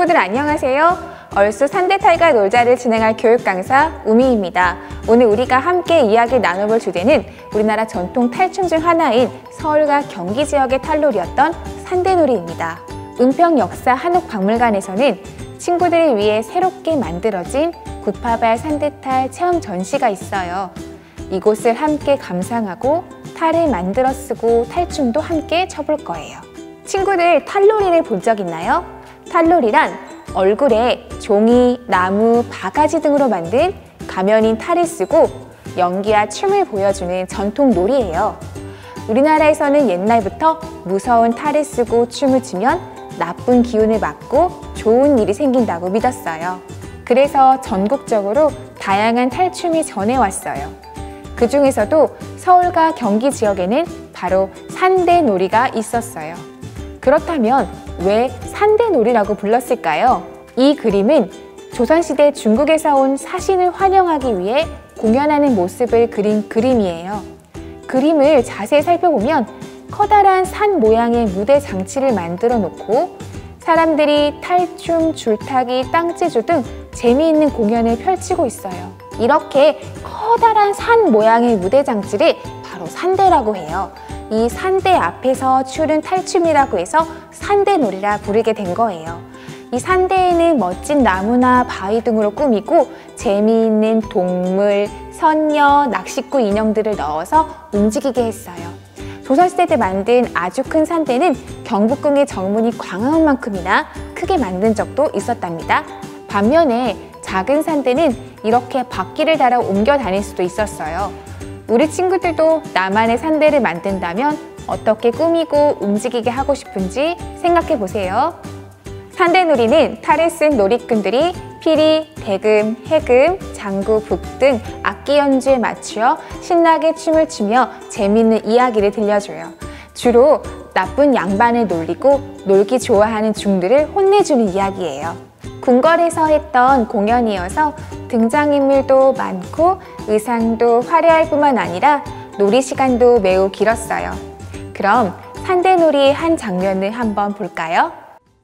친구들 안녕하세요. 얼쑤 산대탈과 놀자를 진행할 교육강사 우미입니다. 오늘 우리가 함께 이야기 나눠볼 주제는 우리나라 전통 탈춤 중 하나인 서울과 경기 지역의 탈놀이였던 산대놀이입니다. 은평 역사 한옥박물관에서는 친구들을 위해 새롭게 만들어진 구파발 산대탈 체험 전시가 있어요. 이곳을 함께 감상하고 탈을 만들어 쓰고 탈춤도 함께 춰볼 거예요. 친구들 탈놀이를 본 적 있나요? 탈놀이란 얼굴에 종이, 나무, 바가지 등으로 만든 가면인 탈을 쓰고 연기와 춤을 보여주는 전통 놀이예요. 우리나라에서는 옛날부터 무서운 탈을 쓰고 춤을 추면 나쁜 기운을 막고 좋은 일이 생긴다고 믿었어요. 그래서 전국적으로 다양한 탈춤이 전해왔어요. 그 중에서도 서울과 경기 지역에는 바로 산대놀이가 있었어요. 그렇다면 왜 산대놀이라고 불렀을까요? 이 그림은 조선시대 중국에서 온 사신을 환영하기 위해 공연하는 모습을 그린 그림이에요. 그림을 자세히 살펴보면 커다란 산 모양의 무대 장치를 만들어 놓고 사람들이 탈춤, 줄타기, 땅재주 등 재미있는 공연을 펼치고 있어요. 이렇게 커다란 산 모양의 무대 장치를 바로 산대라고 해요. 이 산대 앞에서 추는 탈춤이라고 해서 산대놀이라 부르게 된 거예요. 이 산대에는 멋진 나무나 바위 등으로 꾸미고 재미있는 동물, 선녀, 낚싯구 인형들을 넣어서 움직이게 했어요. 조선시대 때 만든 아주 큰 산대는 경복궁의 정문이 광화문 만큼이나 크게 만든 적도 있었답니다. 반면에 작은 산대는 이렇게 바퀴를 달아 옮겨 다닐 수도 있었어요. 우리 친구들도 나만의 산대를 만든다면 어떻게 꾸미고 움직이게 하고 싶은지 생각해 보세요. 산대놀이는 탈을 쓴 놀이꾼들이 피리, 대금, 해금, 장구, 북 등 악기 연주에 맞추어 신나게 춤을 추며 재미있는 이야기를 들려줘요. 주로 나쁜 양반을 놀리고 놀기 좋아하는 중들을 혼내주는 이야기예요. 궁궐에서 했던 공연이어서 등장인물도 많고 의상도 화려할 뿐만 아니라 놀이 시간도 매우 길었어요. 그럼 산대놀이의 한 장면을 한번 볼까요?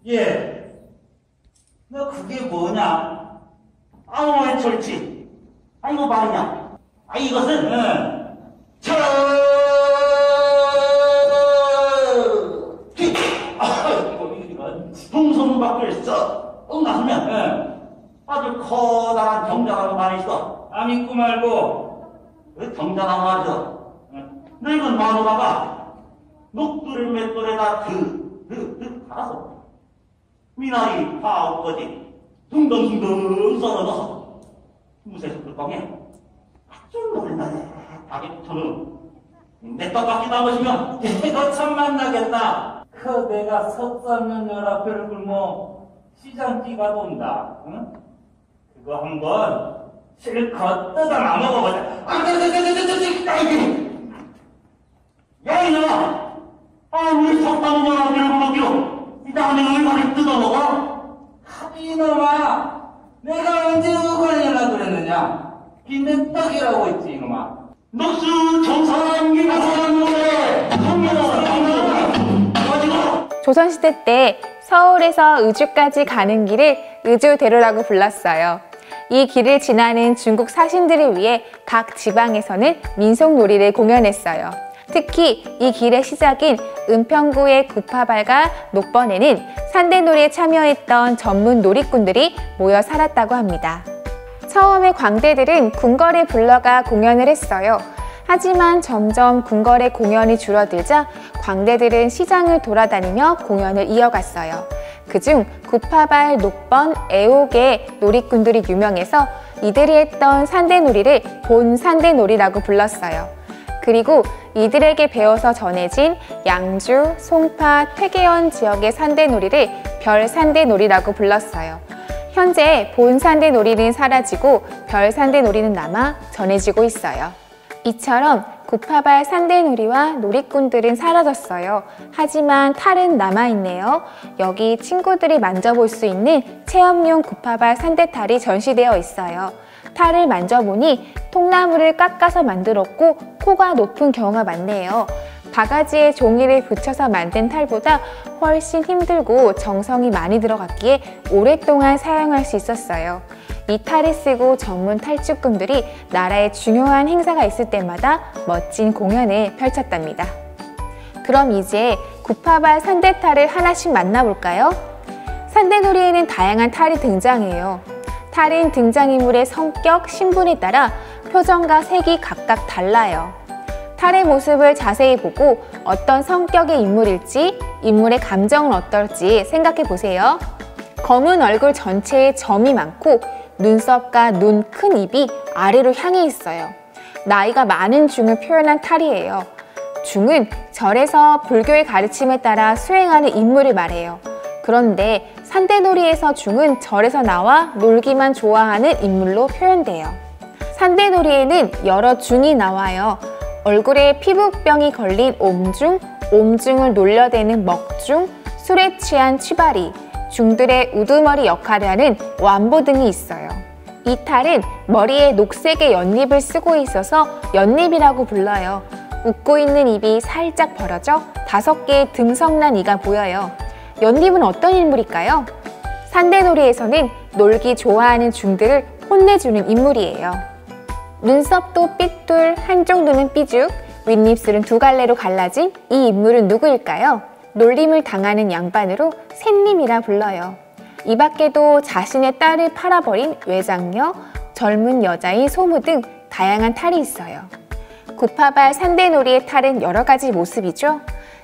예, 너 그게 뭐냐? 아우 왜 절지? 아이고 말이냐? 아 이것은 이런 동성밖을 써 나서면 아주 커다란 정자나무 많이 있어. 아 믿고 말고 그 정자나무 말이죠. 늙은 마누라가 녹두를 맷돌에다 달아서 미나리 파우까지 둥덩둥덩 썰어넣어서 무쇠 뚜껑에 아주 노릇나게 닭에 붙여놓은 내 떡볶이 나오시면 이거 참 만나겠다. 그 내가 석삼년 연합회를 굶어 시장기가 돈다. 응? 그거 한번 실컷 뜯어나 먹어보자. 야 이놈아, 우리 석삼년 연합회를 굶었기로 이 다음에 얼마를 뜯어먹어? 이놈아, 내가 언제 의관이라 그랬느냐? 빈대 떡이라고 했지 이놈아. 녹수 정사람기가 사람노래 조선시대 때 서울에서 의주까지 가는 길을 의주대로라고 불렀어요. 이 길을 지나는 중국 사신들을 위해 각 지방에서는 민속놀이를 공연했어요. 특히 이 길의 시작인 은평구의 구파발과 녹번에는 산대놀이에 참여했던 전문 놀이꾼들이 모여 살았다고 합니다. 처음에 광대들은 궁궐에 불러가 공연을 했어요. 하지만 점점 궁궐의 공연이 줄어들자 광대들은 시장을 돌아다니며 공연을 이어갔어요. 그중 구파발, 녹번, 애옥의 놀이꾼들이 유명해서 이들이 했던 산대놀이를 본 산대놀이라고 불렀어요. 그리고 이들에게 배워서 전해진 양주, 송파, 퇴계원 지역의 산대놀이를 별산대놀이라고 불렀어요. 현재 본 산대놀이는 사라지고 별산대놀이는 남아 전해지고 있어요. 이처럼 구파발 산대놀이와 놀이꾼들은 사라졌어요. 하지만 탈은 남아있네요. 여기 친구들이 만져볼 수 있는 체험용 구파발 산대탈이 전시되어 있어요. 탈을 만져보니 통나무를 깎아서 만들었고 코가 높은 경우가 많네요. 바가지에 종이를 붙여서 만든 탈보다 훨씬 힘들고 정성이 많이 들어갔기에 오랫동안 사용할 수 있었어요. 이 탈을 쓰고 전문 탈축꾼들이 나라의 중요한 행사가 있을 때마다 멋진 공연을 펼쳤답니다. 그럼 이제 구파발 산대탈을 하나씩 만나볼까요? 산대놀이에는 다양한 탈이 등장해요. 탈은 등장인물의 성격, 신분에 따라 표정과 색이 각각 달라요. 탈의 모습을 자세히 보고 어떤 성격의 인물일지, 인물의 감정은 어떨지 생각해 보세요. 검은 얼굴 전체에 점이 많고 눈썹과 눈, 큰 입이 아래로 향해 있어요. 나이가 많은 중을 표현한 탈이에요. 중은 절에서 불교의 가르침에 따라 수행하는 인물을 말해요. 그런데 산대놀이에서 중은 절에서 나와 놀기만 좋아하는 인물로 표현돼요. 산대놀이에는 여러 중이 나와요. 얼굴에 피부병이 걸린 옴중, 옴중을 놀려대는 먹중, 술에 취한 취바리, 중들의 우두머리 역할을 하는 완보 등이 있어요. 이 탈은 머리에 녹색의 연잎을 쓰고 있어서 연잎이라고 불러요. 웃고 있는 입이 살짝 벌어져 5개의 듬성난 이가 보여요. 연잎은 어떤 인물일까요? 산대놀이에서는 놀기 좋아하는 중들을 혼내주는 인물이에요. 눈썹도 삐뚤, 한쪽 눈은 삐죽, 윗입술은 2갈래로 갈라진 이 인물은 누구일까요? 놀림을 당하는 양반으로 샌님이라 불러요. 이 밖에도 자신의 딸을 팔아버린 외장녀, 젊은 여자인 소무 등 다양한 탈이 있어요. 구파발 산대놀이의 탈은 여러 가지 모습이죠.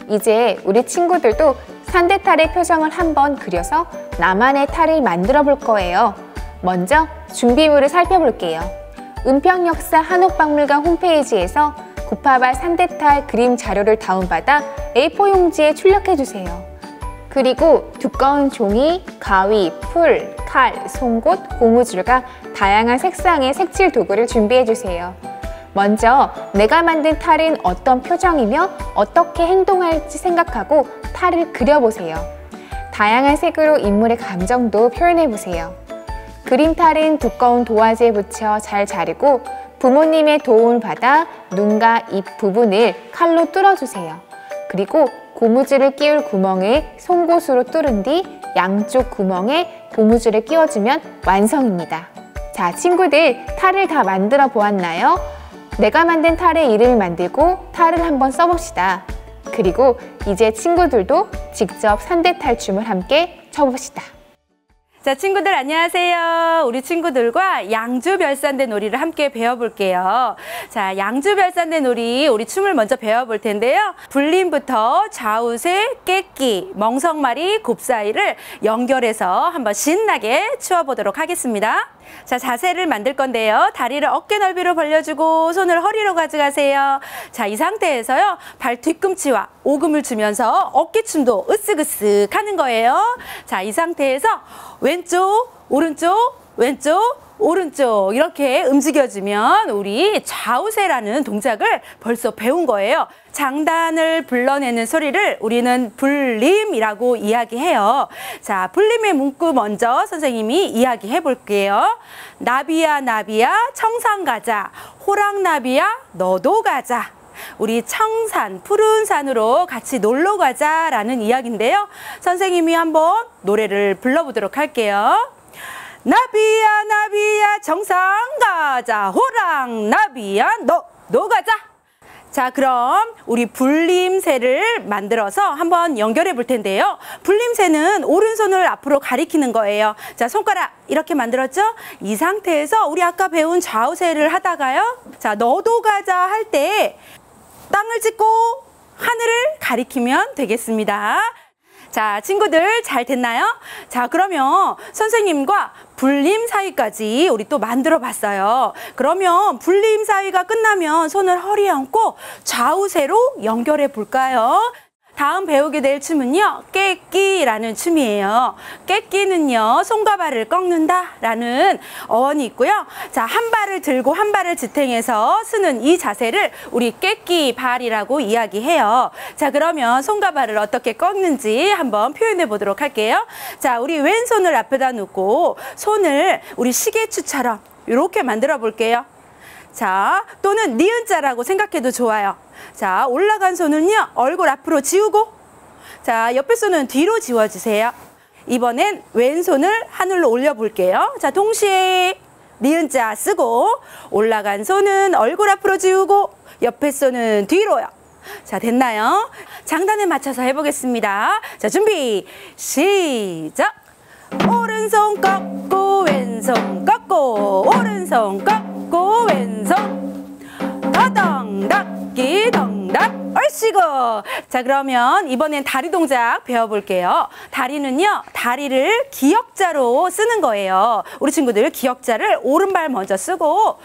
이제 우리 친구들도 산대탈의 표정을 한번 그려서 나만의 탈을 만들어 볼 거예요. 먼저 준비물을 살펴볼게요. 은평역사 한옥박물관 홈페이지에서 구파발 산대탈 그림 자료를 다운받아 A4 용지에 출력해주세요. 그리고 두꺼운 종이, 가위, 풀, 칼, 송곳, 고무줄과 다양한 색상의 색칠 도구를 준비해주세요. 먼저 내가 만든 탈은 어떤 표정이며 어떻게 행동할지 생각하고 탈을 그려보세요. 다양한 색으로 인물의 감정도 표현해보세요. 그림 탈은 두꺼운 도화지에 붙여 잘 자르고 부모님의 도움을 받아 눈과 입 부분을 칼로 뚫어주세요. 그리고 고무줄을 끼울 구멍을 송곳으로 뚫은 뒤 양쪽 구멍에 고무줄을 끼워주면 완성입니다. 자, 친구들 탈을 다 만들어 보았나요? 내가 만든 탈의 이름을 만들고 탈을 한번 써봅시다. 그리고 이제 친구들도 직접 산대탈춤을 함께 춰봅시다. 자, 친구들 안녕하세요. 우리 친구들과 양주별산대 놀이를 함께 배워볼게요. 자, 양주별산대 놀이 우리 춤을 먼저 배워볼 텐데요. 불림부터 좌우세, 깨끼, 멍석말이, 곱사이를 연결해서 한번 신나게 추어보도록 하겠습니다. 자, 자세를 만들 건데요. 다리를 어깨 넓이로 벌려주고 손을 허리로 가져가세요. 자, 이 상태에서요. 발 뒤꿈치와 오금을 주면서 어깨춤도 으쓱으쓱 하는 거예요. 자, 이 상태에서 왼쪽, 오른쪽, 왼쪽, 오른쪽 이렇게 움직여주면 우리 좌우세라는 동작을 벌써 배운 거예요. 장단을 불러내는 소리를 우리는 불림이라고 이야기해요. 자, 불림의 문구 먼저 선생님이 이야기해 볼게요. 나비야 나비야 청산 가자, 호랑나비야 너도 가자. 우리 청산, 푸른 산으로 같이 놀러 가자라는 이야기인데요. 선생님이 한번 노래를 불러보도록 할게요. 나비야 나비야 청산 가자, 호랑 나비야 너 가자. 자, 그럼 우리 불림새를 만들어서 한번 연결해 볼 텐데요. 불림새는 오른손을 앞으로 가리키는 거예요. 자, 손가락 이렇게 만들었죠? 이 상태에서 우리 아까 배운 좌우새를 하다가요. 자, 너도 가자 할 때 땅을 짚고 하늘을 가리키면 되겠습니다. 자, 친구들 잘 됐나요? 자, 그러면 선생님과 불림 사이까지 우리 또 만들어 봤어요. 그러면 불림 사이가 끝나면 손을 허리에 얹고 좌우세로 연결해 볼까요? 다음 배우게 될 춤은요, 깨끼라는 춤이에요. 깨끼는요, 손과 발을 꺾는다 라는 어원이 있고요. 자, 한 발을 들고 한 발을 지탱해서 쓰는 이 자세를 우리 깨끼 발이라고 이야기해요. 자, 그러면 손과 발을 어떻게 꺾는지 한번 표현해 보도록 할게요. 자, 우리 왼손을 앞에다 놓고 손을 우리 시계추처럼 이렇게 만들어 볼게요. 자, 또는 니은자라고 생각해도 좋아요. 자, 올라간 손은요, 얼굴 앞으로 지우고, 자, 옆에 손은 뒤로 지워주세요. 이번엔 왼손을 하늘로 올려볼게요. 자, 동시에 니은자 쓰고, 올라간 손은 얼굴 앞으로 지우고, 옆에 손은 뒤로요. 자, 됐나요? 장단에 맞춰서 해보겠습니다. 자, 준비, 시작! 오른손 꺾고, 왼손 꺾고, 오른손 꺾고, 왼손. 더덩덕, 기덩덕, 얼씨구. 자, 그러면 이번엔 다리 동작 배워볼게요. 다리는요, 다리를 기역자로 쓰는 거예요. 우리 친구들 기역자를 오른발 먼저 쓰고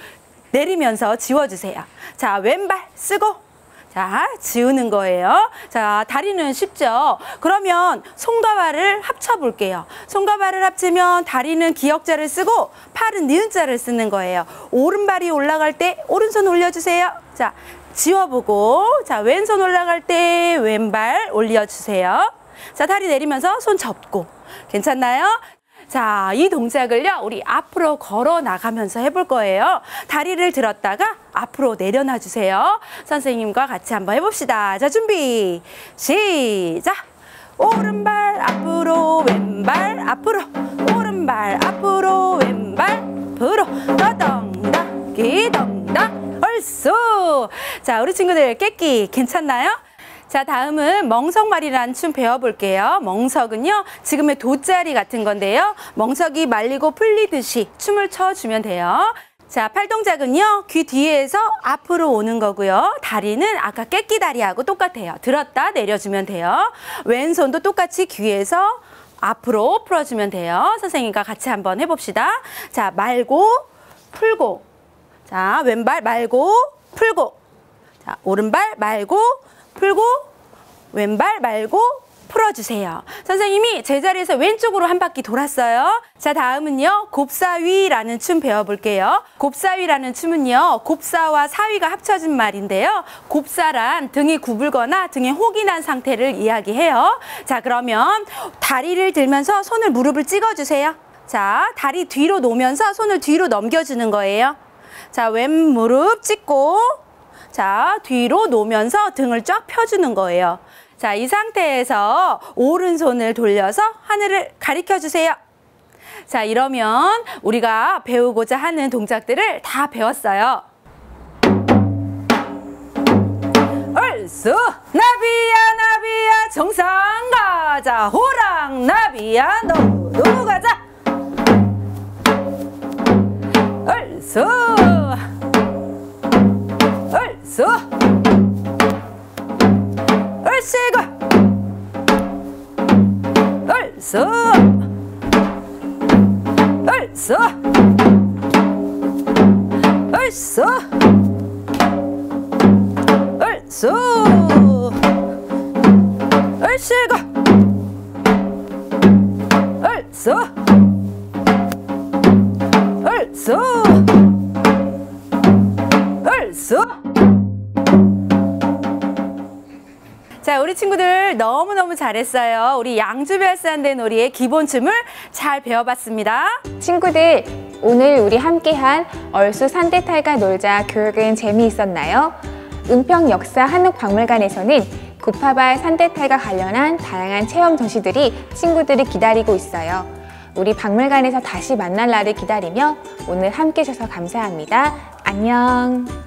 내리면서 지워주세요. 자, 왼발 쓰고, 자, 지우는 거예요. 자, 다리는 쉽죠? 그러면 손과 발을 합쳐볼게요. 손과 발을 합치면 다리는 기역자를 쓰고 팔은 니은자를 쓰는 거예요. 오른발이 올라갈 때 오른손 올려주세요. 자, 지워보고, 자, 왼손 올라갈 때 왼발 올려주세요. 자, 다리 내리면서 손 접고. 괜찮나요? 자, 이 동작을요, 우리 앞으로 걸어 나가면서 해볼 거예요. 다리를 들었다가 앞으로 내려놔 주세요. 선생님과 같이 한번 해봅시다. 자, 준비, 시작! 오른발 앞으로, 왼발 앞으로, 오른발 앞으로, 왼발 앞으로, 더덩덕, 기덩덕, 얼쑤! 자, 우리 친구들 깨끼 괜찮나요? 자, 다음은 멍석말이라는 춤 배워볼게요. 멍석은요, 지금의 돗자리 같은 건데요. 멍석이 말리고 풀리듯이 춤을 춰주면 돼요. 자, 팔 동작은요, 귀 뒤에서 앞으로 오는 거고요. 다리는 아까 깨끼다리하고 똑같아요. 들었다 내려주면 돼요. 왼손도 똑같이 귀에서 앞으로 풀어주면 돼요. 선생님과 같이 한번 해봅시다. 자, 말고, 풀고. 자, 왼발 말고, 풀고. 자, 오른발 말고, 풀고, 왼발 말고 풀어주세요. 선생님이 제자리에서 왼쪽으로 한 바퀴 돌았어요. 자, 다음은요, 곱사위라는 춤 배워볼게요. 곱사위라는 춤은요, 곱사와 사위가 합쳐진 말인데요. 곱사란 등이 구불거나 등에 혹이 난 상태를 이야기해요. 자, 그러면 다리를 들면서 손을 무릎을 찍어주세요. 자, 다리 뒤로 놓으면서 손을 뒤로 넘겨주는 거예요. 자, 왼 무릎 찍고, 자, 뒤로 놓으면서 등을 쫙 펴주는 거예요. 자, 이 상태에서 오른손을 돌려서 하늘을 가리켜 주세요. 자, 이러면 우리가 배우고자 하는 동작들을 다 배웠어요. 얼쑤! 나비야 나비야 정상 가자. 호랑 나비야 너도 가자. 얼쑤! 얼쑤! 얼씨구! 얼쑤! 얼쑤! 얼쑤! 얼쑤! 얼씨구! 얼쑤! 얼쑤! 얼쑤! 자, 우리 친구들 너무너무 잘했어요. 우리 양주별산대 놀이의 기본춤을 잘 배워봤습니다. 친구들, 오늘 우리 함께한 얼쑤 산대탈과 놀자 교육은 재미있었나요? 은평 역사 한옥박물관에서는 구파발 산대탈과 관련한 다양한 체험 전시들이 친구들을 기다리고 있어요. 우리 박물관에서 다시 만날 날을 기다리며 오늘 함께 해주셔서 감사합니다. 안녕!